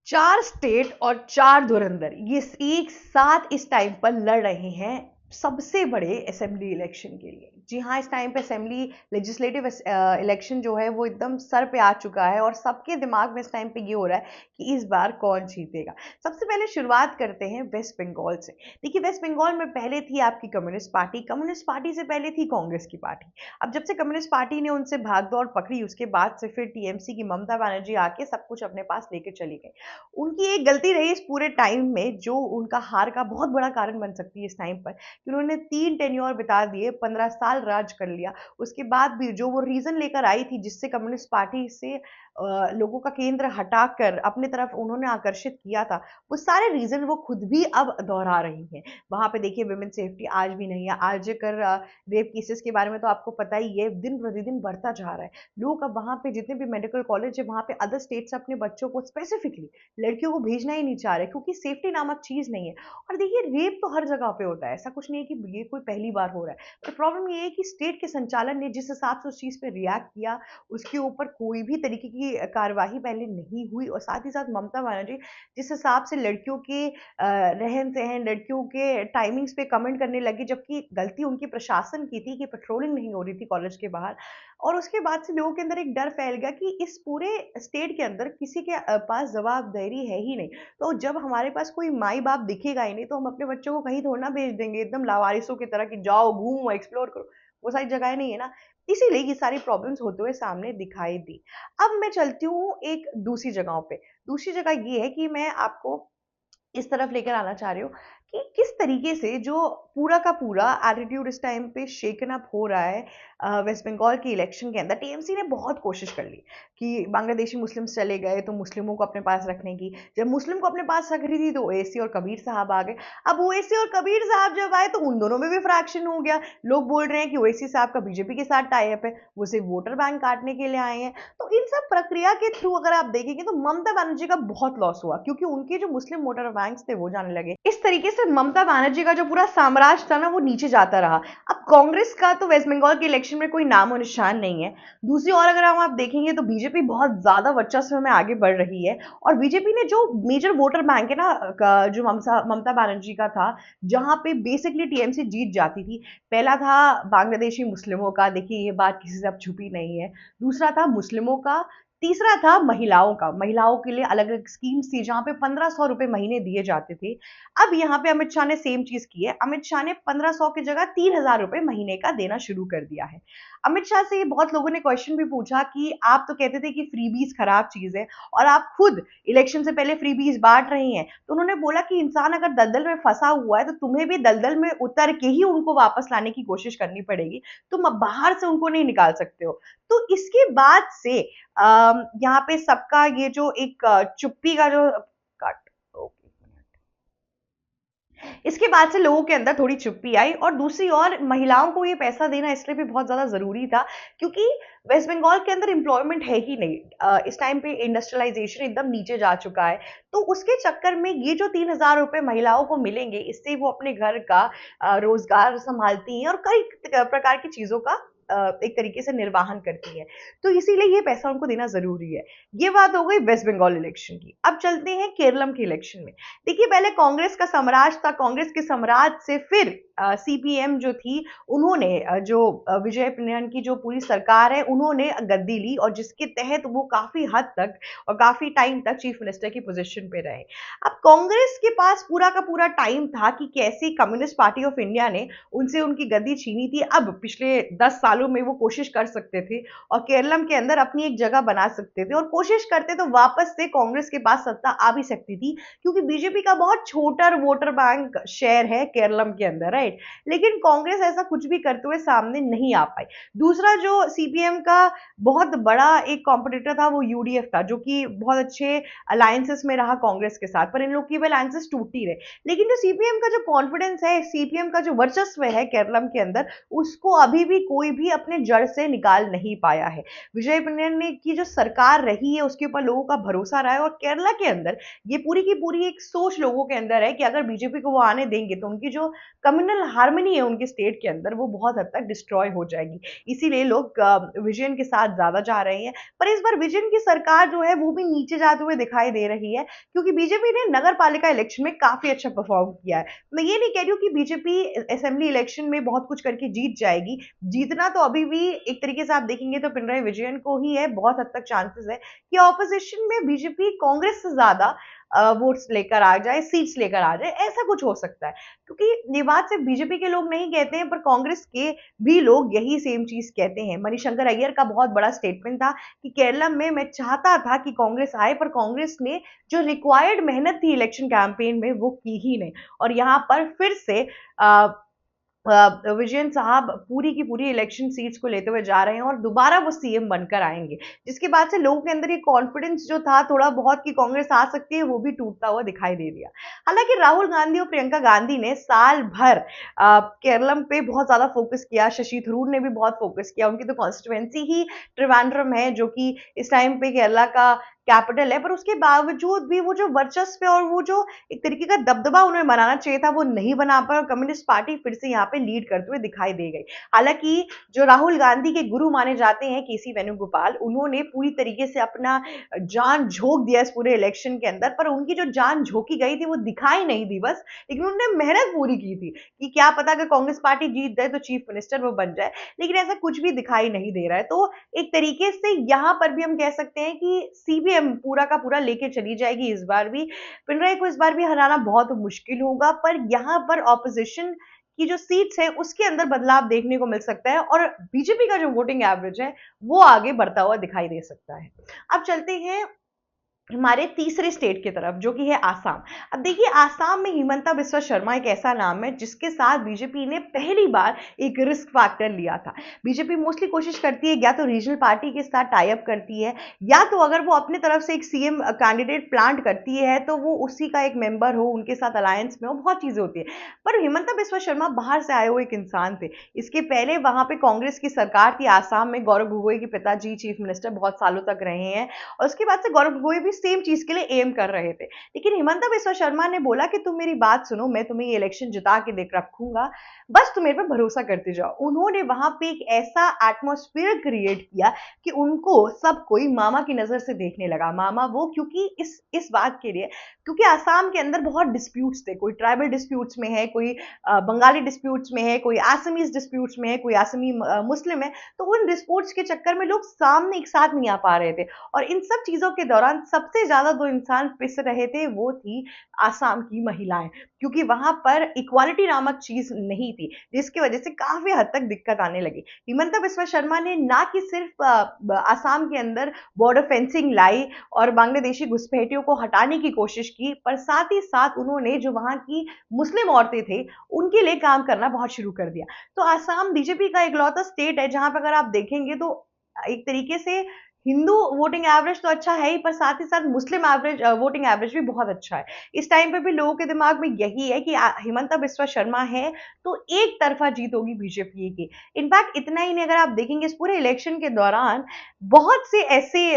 4 state और 4 धुरंधर ये एक साथ इस टाइम पर लड़ रहे हैं सबसे बड़े असेंबली इलेक्शन के लिए। जी हाँ, इस टाइम पे असेंबली लेजिस्लेटिव इलेक्शन जो है वो एकदम सर पे आ चुका है और सबके दिमाग में इस टाइम पे ये हो रहा है कि इस बार कौन जीतेगा। सबसे पहले शुरुआत करते हैं वेस्ट बंगाल से। देखिए, वेस्ट बंगाल में पहले थी आपकी कम्युनिस्ट पार्टी से पहले थी कांग्रेस की पार्टी। अब जब से कम्युनिस्ट पार्टी ने उनसे भागदौड़ पकड़ी, उसके बाद से फिर टीएमसी की ममता बनर्जी आके सब कुछ अपने पास लेकर चली गई। उनकी एक गलती रही इस पूरे टाइम में, जो उनका हार का बहुत बड़ा कारण बन सकती है इस टाइम पर, कि उन्होंने 3 टेन्योर बिता दिए, 15 साल राज कर लिया। उसके बाद भी जो वो रीजन लेकर आई थी जिससे कम्युनिस्ट पार्टी से लोगों का केंद्र हटाकर अपनी तरफ उन्होंने आकर्षित किया था, वो सारे रीजन वो खुद भी अब दोहरा रही हैं। वहां पे देखिए, विमेन सेफ्टी आज भी नहीं है। आज कर रेप केसेस के बारे में तो आपको पता ही है, दिन प्रतिदिन बढ़ता जा रहा है। लोग अब वहां पे जितने भी मेडिकल कॉलेज है वहां पे अदर स्टेट से अपने बच्चों को स्पेसिफिकली लड़कियों को भेजना ही नहीं चाह रहे, क्योंकि सेफ्टी नामक चीज नहीं है। और देखिए, रेप तो हर जगह पे होता है, ऐसा कुछ नहीं है कि ये कोई पहली बार हो रहा है। पर प्रॉब्लम ये है कि स्टेट के संचालन ने जिस हिसाब से उस चीज पे रिएक्ट किया, उसके ऊपर कोई भी तरीके की कार्यवाही पहले नहीं हुई। और साथ ही साथ ममता बनर्जी जिस हिसाब से लड़कियों के रहन सहन, लड़कियों के टाइमिंग्स पे कमेंट करने लगी, जबकि गलती उनकी प्रशासन की थी कि पेट्रोलिंग नहीं हो रही थी कॉलेज के बाहर। और उसके बाद से लोगों के अंदर एक डर फैल गया कि इस पूरे स्टेट के अंदर किसी के पास जवाबदेही है ही नहीं। तो जब हमारे पास कोई माई बाप दिखेगा ही नहीं, तो हम अपने बच्चों को कहीं थोड़ा ना भेज देंगे एकदम लावारिसों की तरह कि जाओ घूमो एक्सप्लोर करो। वो सारी जगह नहीं है ना। इसीलिए ये सारी प्रॉब्लम्स होते हुए सामने दिखाई दी। अब मैं चलती हूँ एक दूसरी जगहों पे। दूसरी जगह ये है कि मैं आपको इस तरफ लेकर आना चाह रही हूँ कि किस तरीके से जो पूरा का पूरा एटीट्यूड इस टाइम पे शेकन अप हो रहा है वेस्ट बंगाल के इलेक्शन के अंदर। टीएमसी ने बहुत कोशिश कर ली कि बांग्लादेशी मुस्लिम्स चले गए तो मुस्लिमों को अपने पास रखने की। जब मुस्लिम को अपने पास रख रही थी तो ओवैसी और कबीर साहब आ गए। अब ओवैसी और कबीर साहब जब आए तो उन दोनों में भी फ्रैक्शन हो गया। लोग बोल रहे हैं कि ओवैसी साहब का बीजेपी के साथ टाई अप है, वो सिर्फ वोटर बैंक काटने के लिए आए हैं। तो इन सब प्रक्रिया के थ्रू अगर आप देखेंगे तो ममता बनर्जी का बहुत लॉस हुआ, क्योंकि उनके जो मुस्लिम वोटर बैंक थे वो जाने लगे। इस तरीके से ममता बनर्जी का जो पूरा साम्राज्य था ना, वो नीचे जाता रहा। अब कांग्रेस का तो वेस्ट बंगाल के इलेक्शन में कोई नामो निशान नहीं है। दूसरी ओर अगर हम आप देखेंगे तो बीजेपी बहुत ज्यादा वर्चस्व में आगे बढ़ रही है। और बीजेपी ने जो मेजर वोटर बैंक है ना, जो ममता बनर्जी का था, जहां पे बेसिकली टीएमसी जीत जाती थी। पहला था बांग्लादेशी मुस्लिमों का, देखिए ये बात किसी से अब छुपी नहीं है। दूसरा था मुस्लिमों का। तीसरा था महिलाओं का। महिलाओं के लिए अलग अलग स्कीम्स थी जहां पे 1500 रुपए महीने दिए जाते थे। अब यहाँ पे अमित शाह ने सेम चीज की है। अमित शाह ने 1500 की जगह 3000 रुपए महीने का देना शुरू कर दिया है। अमित शाह से बहुत लोगों ने क्वेश्चन भी पूछा कि आप तो कहते थे कि फ्रीबीज खराब चीज है और आप खुद इलेक्शन से पहले फ्रीबीज बांट रही हैं। तो उन्होंने बोला कि इंसान अगर दलदल में फंसा हुआ है तो तुम्हें भी दलदल में उतर के ही उनको वापस लाने की कोशिश करनी पड़ेगी। तुम बाहर से उनको नहीं निकाल सकते हो। तो इसके बाद से यहाँ पे सबका ये जो एक चुप्पी का जो कट, इसके बाद से लोगों के अंदर थोड़ी चुप्पी आई। और दूसरी ओर महिलाओं को ये पैसा देना इसलिए भी बहुत ज्यादा जरूरी था, क्योंकि वेस्ट बंगाल के अंदर एम्प्लॉयमेंट है ही नहीं। इस टाइम पे इंडस्ट्रियलाइजेशन एकदम नीचे जा चुका है। तो उसके चक्कर में ये जो 3000 रुपए महिलाओं को मिलेंगे, इससे वो अपने घर का रोजगार संभालती हैं और कई प्रकार की चीजों का एक तरीके से निर्वाहन करती है। तो इसीलिए ये पैसा उनको देना जरूरी है। ये बात हो गई वेस्ट बंगाल इलेक्शन की। अब चलते हैं केरलम के इलेक्शन में। देखिए, पहले कांग्रेस का साम्राज्य था। कांग्रेस के साम्राज्य से फिर सीपीएम जो थी, उन्होंने जो विजय पन्यान की जो पूरी सरकार है, उन्होंने गद्दी ली और जिसके तहत वो काफी हद तक और काफी टाइम तक चीफ मिनिस्टर की पोजीशन पे रहे। अब कांग्रेस के पास पूरा का पूरा टाइम था कि कैसे कम्युनिस्ट पार्टी ऑफ इंडिया ने उनसे उनकी गद्दी छीनी थी। अब पिछले 10 सालों में वो कोशिश कर सकते थे और केरलम के अंदर अपनी एक जगह बना सकते थे, और कोशिश करते तो वापस से कांग्रेस के पास सत्ता आ भी सकती थी, क्योंकि बीजेपी का बहुत छोटा वोटर बैंक शेयर है केरलम के अंदर, राइट। लेकिन कांग्रेस ऐसा कुछ भी करते हुए सामने नहीं आ पाई। दूसरा जो सीपीएम का बहुत बड़ा एक कॉम्पिटिटर था वो यूडीएफ था, जो कि बहुत अच्छे अलायंसेस में रहा कांग्रेस के साथ, पर इन लोग की भी अलायंसेस टूटी रहे। लेकिन जो सीपीएम का जो कॉन्फिडेंस है, सीपीएम का जो वर्चस्व है केरलम के अंदर, उसको अभी भी कोई भी अपने जड़ से निकाल नहीं पाया है। विजय पन्यान ने की जो सरकार रही है उसके ऊपर लोगों का भरोसा रहा है। और केरला के अंदर ये पूरी की पूरी एक सोच लोगों के अंदर है कि अगर बीजेपी को वो आने देंगे तो उनकी जो कम्युनल इंटरनल हार्मनी है उनके स्टेट के अंदर वो बहुत हद तक डिस्ट्रॉय हो जाएगी। इसीलिए लोग विजयन के साथ ज्यादा जा रहे हैं। पर इस बार विजयन की सरकार जो है वो भी नीचे जाते हुए दिखाई दे रही है, क्योंकि बीजेपी ने नगर पालिका इलेक्शन में काफी अच्छा परफॉर्म किया है। मैं ये नहीं कह रही हूँ कि बीजेपी असेंबली इलेक्शन में बहुत कुछ करके जीत जाएगी। जीतना तो अभी भी एक तरीके से आप देखेंगे तो पिनराई विजयन को ही है, बहुत हद तक चांसेस है कि ऑपोजिशन में बीजेपी कांग्रेस से ज्यादा वोट्स लेकर आ जाए, सीट्स लेकर आ जाए, ऐसा कुछ हो सकता है। क्योंकि ये बात सिर्फ बीजेपी के लोग नहीं कहते हैं, पर कांग्रेस के भी लोग यही सेम चीज कहते हैं। मणिशंकर अय्यर का बहुत बड़ा स्टेटमेंट था कि केरला में मैं चाहता था कि कांग्रेस आए, पर कांग्रेस ने जो रिक्वायर्ड मेहनत थी इलेक्शन कैंपेन में वो की ही नहीं। और यहाँ पर फिर से विजयन साहब पूरी की पूरी इलेक्शन सीट्स को लेते हुए जा रहे हैं और दोबारा वो सीएम बनकर आएंगे, जिसके बाद से लोगों के अंदर ये कॉन्फिडेंस जो था थोड़ा बहुत कि कांग्रेस आ सकती है वो भी टूटता हुआ दिखाई दे दिया। हालांकि राहुल गांधी और प्रियंका गांधी ने साल भर केरलम पे बहुत ज्यादा फोकस किया, शशि थरूर ने भी बहुत फोकस किया। उनकी तो कॉन्स्टिट्युएंसी ही त्रिवेंद्रम है जो कि इस टाइम पे केरला का कैपिटल है, पर उसके बावजूद भी वो जो वर्चस्व और वो जो एक तरीके का दबदबा उन्हें बनाना चाहिए था वो नहीं बना पाए और कम्युनिस्ट पार्टी फिर से यहाँ पे लीड करते हुए दिखाई दे गई। हालांकि जो राहुल गांधी के गुरु माने जाते हैं केसी वेणुगोपाल, उन्होंने पूरी तरीके से अपना जान झोंक दिया इस पूरे इलेक्शन के अंदर, पर उनकी जो जान झोंकी गई थी वो दिखाई नहीं दी बस, लेकिन उन्होंने मेहनत पूरी की थी कि क्या पता अगर कांग्रेस पार्टी जीत जाए तो चीफ मिनिस्टर वो बन जाए, लेकिन ऐसा कुछ भी दिखाई नहीं दे रहा है। तो एक तरीके से यहां पर भी हम कह सकते हैं कि सीपीएम पूरा का पूरा लेके चली जाएगी इस बार भी। पिनराई को इस बार भी हराना बहुत मुश्किल होगा, पर यहां पर ऑपोजिशन की जो सीट्स है उसके अंदर बदलाव देखने को मिल सकता है और बीजेपी का जो वोटिंग एवरेज है वो आगे बढ़ता हुआ दिखाई दे सकता है। अब चलते हैं हमारे तीसरे स्टेट की तरफ जो कि है आसाम। अब देखिए आसाम में हिमंता बिस्वा शर्मा एक ऐसा नाम है जिसके साथ बीजेपी ने पहली बार एक रिस्क फैक्टर लिया था। बीजेपी मोस्टली कोशिश करती है या तो रीजनल पार्टी के साथ टाई अप करती है या तो अगर वो अपनी तरफ से एक सीएम कैंडिडेट प्लांट करती है तो वो उसी का एक मेंबर हो, उनके साथ अलायंस में हो, बहुत चीजें होती है। पर हिमंता बिस्वा शर्मा बाहर से आए हुए एक इंसान थे। इसके पहले वहां पे कांग्रेस की सरकार थी आसाम में, गौरव गोगोई के पिताजी चीफ मिनिस्टर बहुत सालों तक रहे हैं और उसके बाद से गौरव गोगोई भी सेम चीज के लिए एम कर रहे थे। लेकिन हिमंता बिस्वा शर्मा ने बोला कि तुम मेरी बात सुनो, मैं तुम्हें ये इलेक्शन जिता के देख रखूंगा, बस तुम मेरे पे भरोसा करते जाओ। उन्होंने वहां पे एक ऐसा एटमॉस्फेयर क्रिएट किया कि उनको सब कोई मामा की नजर से देखने लगा। मामा वो क्योंकि इस बात के लिए क्योंकि आसाम के अंदर बहुत डिस्प्यूट्स थे, कोई ट्राइबल डिस्प्यूट्स में है, कोई बंगाली डिस्प्यूट्स में है, कोई आसमीज डिस्प्यूट्स में है, कोई आसमी मुस्लिम है। तो उन डिस्प्यूट्स के चक्कर में लोग सामने एक साथ नहीं आ पा रहे थे और इन सब चीजों के दौरान सबसे ज्यादा दो इंसान पिस रहे थे वो थी आसाम की महिलाएं, क्योंकि वहां पर इक्वालिटी नामक चीज नहीं थी, जिसकी वजह से काफी हद तक दिक्कत आने लगी। हिमंता बिस्वा शर्मा ने ना कि सिर्फ आसाम के अंदर बॉर्डर फेंसिंग लाई और बांग्लादेशी घुसपैठियों को हटाने की कोशिश की, पर साथ ही साथ उन्होंने जो वहां की मुस्लिम औरतें थे उनके लिए काम करना बहुत शुरू कर दिया। तो आसाम बीजेपी का इकलौता स्टेट है जहां पर अगर आप देखेंगे तो एक तरीके से हिंदू वोटिंग एवरेज तो अच्छा है ही, पर साथ ही साथ मुस्लिम एवरेज वोटिंग एवरेज भी बहुत अच्छा है। इस टाइम पे भी लोगों के दिमाग में यही है कि हिमंता बिस्वा शर्मा है तो एक तरफा जीत होगी बीजेपी की। इनफैक्ट इतना ही नहीं, अगर आप देखेंगे इस पूरे इलेक्शन के दौरान बहुत से ऐसे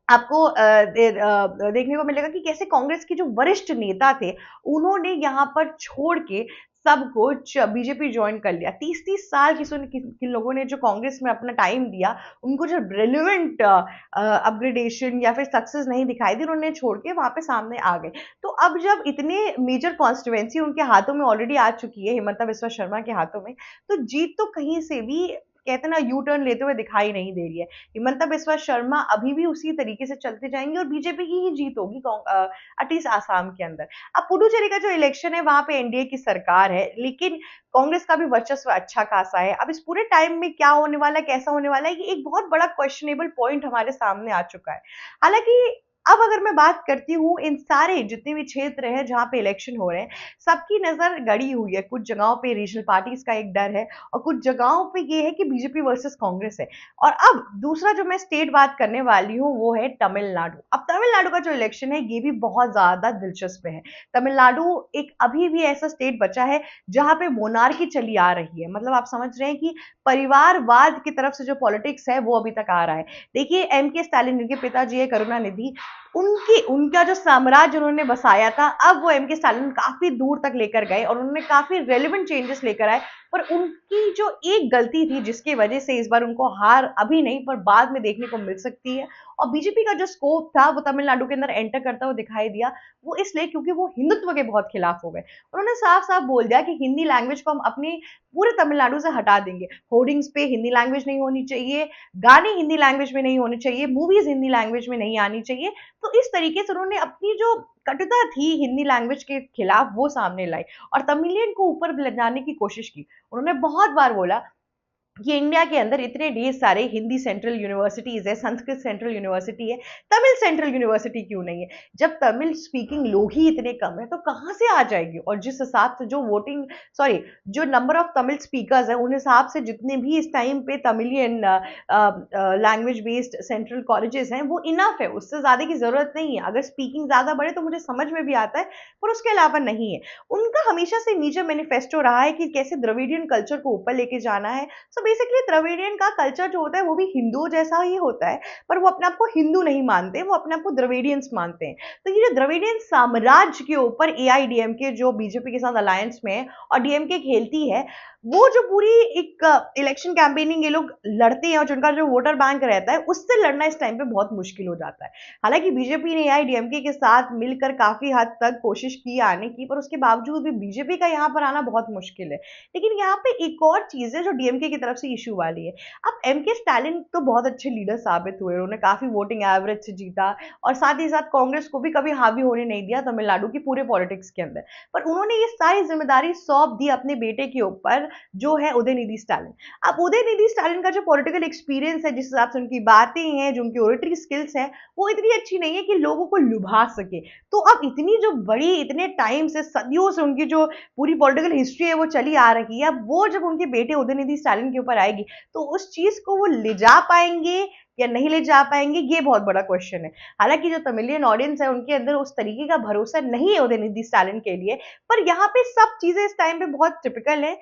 आपको देखने को मिलेगा कि कैसे कांग्रेस के जो वरिष्ठ नेता थे उन्होंने यहाँ पर छोड़ के सब कुछ बीजेपी ज्वाइन कर लिया। 30-30 साल किन लोगों ने जो कांग्रेस में अपना टाइम दिया, उनको जो रेलिवेंट अपग्रेडेशन या फिर सक्सेस नहीं दिखाई दी, उन्होंने छोड़ के वहां पे सामने आ गए। तो अब जब इतने मेजर कॉन्स्टिट्युएंसी उनके हाथों में ऑलरेडी आ चुकी है, हिमंता बिस्वा शर्मा के हाथों में, तो जीत तो कहीं से भी कहते ना यू टर्न लेते हुए दिखाई नहीं दे रही है। हिमंता बिस्वा शर्मा अभी भी उसी तरीके से चलते जाएंगे और बीजेपी की ही जीत होगी एटलीस्ट आसाम के अंदर। अब पुडुचेरी का जो इलेक्शन है वहां पे एनडीए की सरकार है, लेकिन कांग्रेस का भी वर्चस्व अच्छा खासा है। अब इस पूरे टाइम में क्या होने वाला है, कैसा होने वाला है, ये एक बहुत बड़ा क्वेश्चनेबल पॉइंट हमारे सामने आ चुका है। हालांकि अब अगर मैं बात करती हूँ इन सारे जितने भी क्षेत्र हैं जहां पे इलेक्शन हो रहे हैं, सबकी नजर गड़ी हुई है। कुछ जगहों पे रीजनल पार्टीज का एक डर है और कुछ जगहों पे ये है कि बीजेपी वर्सेस कांग्रेस है। और अब दूसरा जो मैं स्टेट बात करने वाली हूँ वो है तमिलनाडु। अब तमिलनाडु का जो इलेक्शन है ये भी बहुत ज्यादा दिलचस्प है। तमिलनाडु एक अभी भी ऐसा स्टेट बचा है जहां पे मोनार्की चली आ रही है, मतलब आप समझ रहे हैं कि परिवारवाद की तरफ से जो पॉलिटिक्स है वो अभी तक आ रहा है। देखिए एम के स्टालिन जिनके पिताजी है करुणानिधि, उनकी उनका जो साम्राज्य उन्होंने बसाया था, अब वो एम के स्टालिन काफी दूर तक लेकर गए और उन्होंने काफी रेलिवेंट चेंजेस लेकर आए। पर उनकी जो एक गलती थी जिसकी वजह से इस बार उनको हार अभी नहीं पर बाद में देखने को मिल सकती है, और बीजेपी का जो स्कोप था वो तमिलनाडु के अंदर एंटर करता हुआ दिखाई दिया, वो इसलिए क्योंकि वो हिंदुत्व के बहुत खिलाफ हो गए। उन्होंने साफ साफ बोल दिया कि हिंदी लैंग्वेज को हम अपनी पूरे तमिलनाडु से हटा देंगे, होर्डिंग्स पे हिंदी लैंग्वेज नहीं होनी चाहिए, गाने हिंदी लैंग्वेज में नहीं होने चाहिए, मूवीज हिंदी लैंग्वेज में नहीं आनी चाहिए। तो इस तरीके से उन्होंने अपनी जो कटुता थी हिंदी लैंग्वेज के खिलाफ वो सामने लाई और तमिलियन को ऊपर ले जाने की कोशिश की। उन्होंने बहुत बार बोला कि इंडिया के अंदर इतने ढेर सारे हिंदी सेंट्रल यूनिवर्सिटीज है, संस्कृत सेंट्रल यूनिवर्सिटी है, तमिल सेंट्रल यूनिवर्सिटी क्यों नहीं है? जब तमिल स्पीकिंग लोग ही इतने कम है तो कहाँ से आ जाएगी? और जिस हिसाब से जो वोटिंग सॉरी जो नंबर ऑफ तमिल स्पीकर्स है उन हिसाब से जितने भी इस टाइम पे Tamilian language based central colleges हैं वो इनफ है, उससे ज्यादा की जरूरत नहीं है। अगर स्पीकिंग ज्यादा बढ़े तो मुझे समझ में भी आता है, पर उसके अलावा नहीं है। उनका हमेशा से नीचे मैनिफेस्टो रहा है कि कैसे द्रविडियन कल्चर को ऊपर लेके जाना है। सो बेसिकली द्रविडियन का कल्चर जो होता है वो भी हिंदू जैसा ही होता है, पर वो अपने आप को हिंदू नहीं मानते, वो अपने आप को द्रविडियंस मानते हैं। तो ये जो द्रविडियन साम्राज्य के ऊपर एआईडीएमके जो बीजेपी के साथ अलायंस में है और डीएमके खेलती है, वो जो पूरी एक इलेक्शन कैंपेनिंग ये लोग लड़ते हैं और जिनका जो वोटर बैंक रहता है उससे लड़ना इस टाइम पे बहुत मुश्किल हो जाता है। हालांकि बीजेपी ने एआईडीएमके के साथ मिलकर काफी हद तक कोशिश की आने की, पर उसके बावजूद भी बीजेपी का यहाँ पर आना बहुत मुश्किल है। लेकिन यहाँ पे एक और चीज है जो डीएमके की तरफ से इशू वाली है। अब एम के स्टालिन तो बहुत अच्छे लीडर साबित हुए, उन्होंने काफी वोटिंग एवरेज से जीता और साथ ही साथ कांग्रेस को भी कभी हावी होने नहीं दिया तमिलनाडु की पूरे पॉलिटिक्स के अंदर। पर उन्होंने ये सारी जिम्मेदारी सौंप दी अपने बेटे के ऊपर जो है उदयनिधि स्टालिन। अब उदयनिधि स्टालिन का जो पॉलिटिकल एक्सपीरियंस है, जिस हिसाब से उनकी बातें हैं, जो उनकी ओरेटरी स्किल्स हैं, वो इतनी अच्छी नहीं है कि लोगों को लुभा सके। तो अब इतनी जो बड़ी इतने टाइम से सदियों से उनकी जो पूरी पॉलिटिकल हिस्ट्री है वो चली आ रही है, अब वो जब उनके बेटे उदयनिधि स्टालिन के ऊपर आएगी तो उस चीज को वो ले जा पाएंगे या नहीं ले जा पाएंगे, ये बहुत बड़ा क्वेश्चन है। हालांकि जो तमिलियन ऑडियंस है उनके अंदर उस तरीके का भरोसा नहीं है उदयनिधि स्टालिन के लिए, पर यहाँ पे सब चीजें इस टाइम पे बहुत टिपिकल है।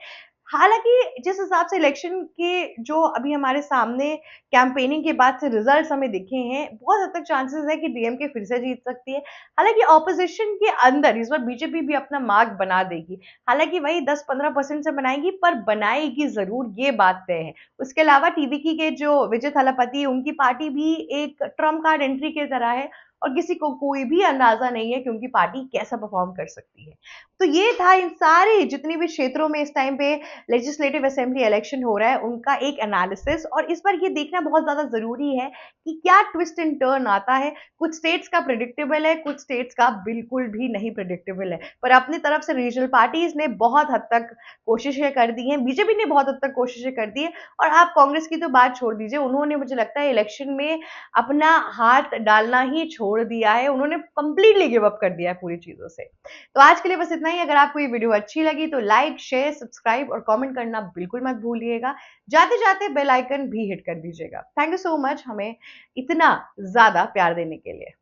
हालांकि जिस हिसाब से इलेक्शन के जो अभी हमारे सामने कैंपेनिंग के बाद से रिजल्ट्स हमें दिखे हैं, बहुत हद तक चांसेस है कि डीएमके फिर से जीत सकती है। हालांकि ऑपोजिशन के अंदर इस बार बीजेपी भी अपना मार्क बना देगी, हालांकि वही 10-15% से बनाएगी, पर बनाएगी जरूर, ये बात तय है। उसके अलावा टीवीकी के जो विजय थलापति उनकी पार्टी भी एक ट्रम्प कार्ड एंट्री की तरह है और किसी को कोई भी अंदाजा नहीं है कि उनकी पार्टी कैसा परफॉर्म कर सकती है। तो ये था इन सारे जितने भी क्षेत्रों में इस टाइम पे लेजिस्लेटिव असेंबली इलेक्शन हो रहा है उनका एक एनालिसिस, और इस बार ये देखना बहुत ज्यादा जरूरी है कि क्या ट्विस्ट एंड टर्न आता है। कुछ स्टेट्स का प्रिडिक्टेबल है, कुछ स्टेट्स का बिल्कुल भी नहीं प्रिडिक्टेबल है, पर अपनी तरफ से रीजनल पार्टीज ने बहुत हद तक कोशिशें कर दी हैं, बीजेपी ने बहुत हद तक कोशिशें कर दी है, और आप कांग्रेस की तो बात छोड़ दीजिए, उन्होंने मुझे लगता है इलेक्शन में अपना हाथ डालना ही छोड़ दिया है, उन्होंने कंप्लीटली गिव अप कर दिया है पूरी चीजों से। तो आज के लिए बस इतना ही। अगर आपको ये वीडियो अच्छी लगी तो लाइक, शेयर, सब्सक्राइब और कमेंट करना बिल्कुल मत भूलिएगा। जाते जाते बेल आइकन भी हिट कर दीजिएगा। थैंक यू सो मच हमें इतना ज्यादा प्यार देने के लिए।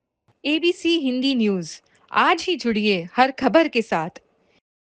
एबीसी हिंदी न्यूज, आज ही जुड़िए हर खबर के साथ।